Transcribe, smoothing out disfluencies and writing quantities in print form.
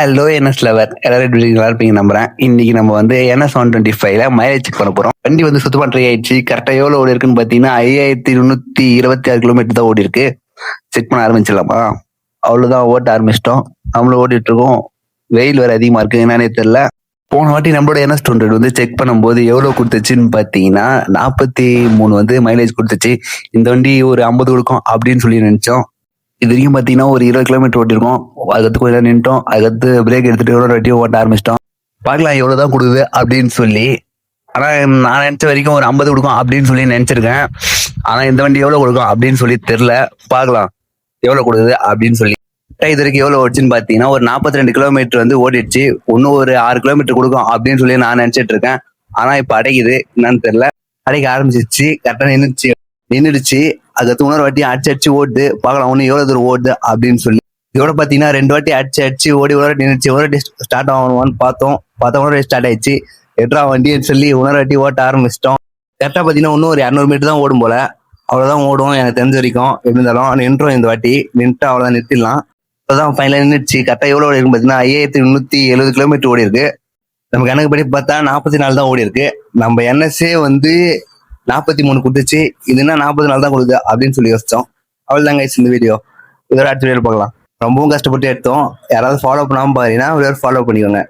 Hello NS lower எல்லாரும் எப்படி இருக்கீங்க? நல்லா இருப்பீங்க நம்புறேன். இன்னைக்கு நம்ம வந்து NS 125ல மைலேஜ் செக் பண்ண போறோம். வண்டி வந்து சுத்தமா ட்ரை ஆயிடுச்சு. கரெக்டா எவ்வளவு ஓடி இருக்குன்னு பாத்தீங்கன்னா 5326 கிலோமீட்டர் தான் ஓடி இருக்கு. செக் பண்ண ஆரம்பிச்சிடலாமா? அவ்வளவுதான், ஓட்ட ஆரம்பிச்சிட்டோம். நம்மளும் ஓடிட்டு இருக்கோம். வெயில் வேற அதிகமா இருக்கு, என்னன்னே தெரியல. போன வாட்டி நம்மளோட NS 200 வந்து செக் பண்ணும்போது எவ்வளவு கொடுத்துச்சுன்னு பாத்தீங்கன்னா 43 வந்து மைலேஜ் கொடுத்துச்சு. இந்த வண்டி ஒரு 50 கொடுக்கும் அப்படின்னு சொல்லி நினைச்சோம். இது வரைக்கும் பாத்தீங்கன்னா ஒரு 20 கிலோமீட்டர் ஓட்டிருக்கோம். அதுக்கடுத்து கொஞ்சம் நேரம் நின்ட்டோம். அதுக்கடுத்து பிரேக் எடுத்துட்டு ஒரு வாட்டியும் ஓட்ட ஆரம்பிச்சிட்டோம். பார்க்கலாம் எவ்வளவுதான் கொடுக்குது அப்படின்னு சொல்லி. ஆனா நான் நினைச்ச வரைக்கும் ஒரு 50 கொடுக்கும் அப்படின்னு சொல்லி நினைச்சிருக்கேன். ஆனா இந்த வண்டி எவ்வளவு கொடுக்கும் அப்படின்னு சொல்லி தெரியல. பார்க்கலாம் எவ்வளவு கொடுக்குது அப்படின்னு சொல்லி. இது வரைக்கும் எவ்வளவு ஓடிச்சுன்னு பாத்தீங்கன்னா ஒரு 42 கிலோமீட்டர் வந்து ஓடிடுச்சு. இன்னும் ஒரு 6 கிலோமீட்டர் கொடுக்கும் அப்படின்னு சொல்லி நான் நினைச்சிட்டு இருக்கேன். ஆனா இப்ப அடைக்குது என்னன்னு தெரியல. அடைக்க ஆரம்பிச்சிருச்சு. கரெக்டா நின்றுடுச்சு. அதுக்கு இன்னொரு வாட்டி அடிச்சு ஓட்டு பார்க்கலாம் ஒண்ணு எவ்வளவு தூரம் ஓடுது அப்படின்னு சொல்லி. இதோட பாத்தீங்கன்னா 2 வாட்டி அடிச்சு ஓடி ஒரு வாட்டி நின்றுச்சு. ஒரு வாட்டி ஸ்டார்ட் ஆகணும்னு பார்த்தோம் ஒரு ஸ்டார்ட் ஆயிடுச்சு. எட்ரா வண்டின்னு சொல்லி இன்னொரு வாட்டி ஓட்ட ஆரம்பிச்சிட்டோம். கரெக்டா பாத்தீங்கன்னா இன்னும் ஒரு 200 மீட்டர் தான் ஓடும் போல. அவ்வளவுதான் ஓடும் எனக்கு தெரிஞ்ச வரைக்கும். எப்படி இருந்தாலும் நின்றோம் இந்த வாட்டி. நின்று அவ்வளவுதான் நிறுத்திடலாம். அதான் ஃபைனலா நின்றுச்சு. கரெக்டா எவ்வளவு ஓடி இருக்கு பாத்தீங்கன்னா 5370 கிலோமீட்டர் ஓடி இருக்கு. நம்ம கணக்குப்படி பார்த்தா 44 தான் ஓடி இருக்கு. நம்ம NSA வந்து 43 கொடுத்துச்சு. இதுன்னா 44 தான் கொடுக்குது அப்படின்னு சொல்லி யோசிச்சோம். அவ்வளவுதாங்க இந்த வீடியோ. இதோட அடுத்த வீடியோ பார்க்கலாம். ரொம்பவும் கஷ்டப்பட்டு எடுத்தோம். யாராவது ஃபாலோ பண்ணாம பாத்தீங்கன்னா ஃபாலோ பண்ணிக்கோங்க.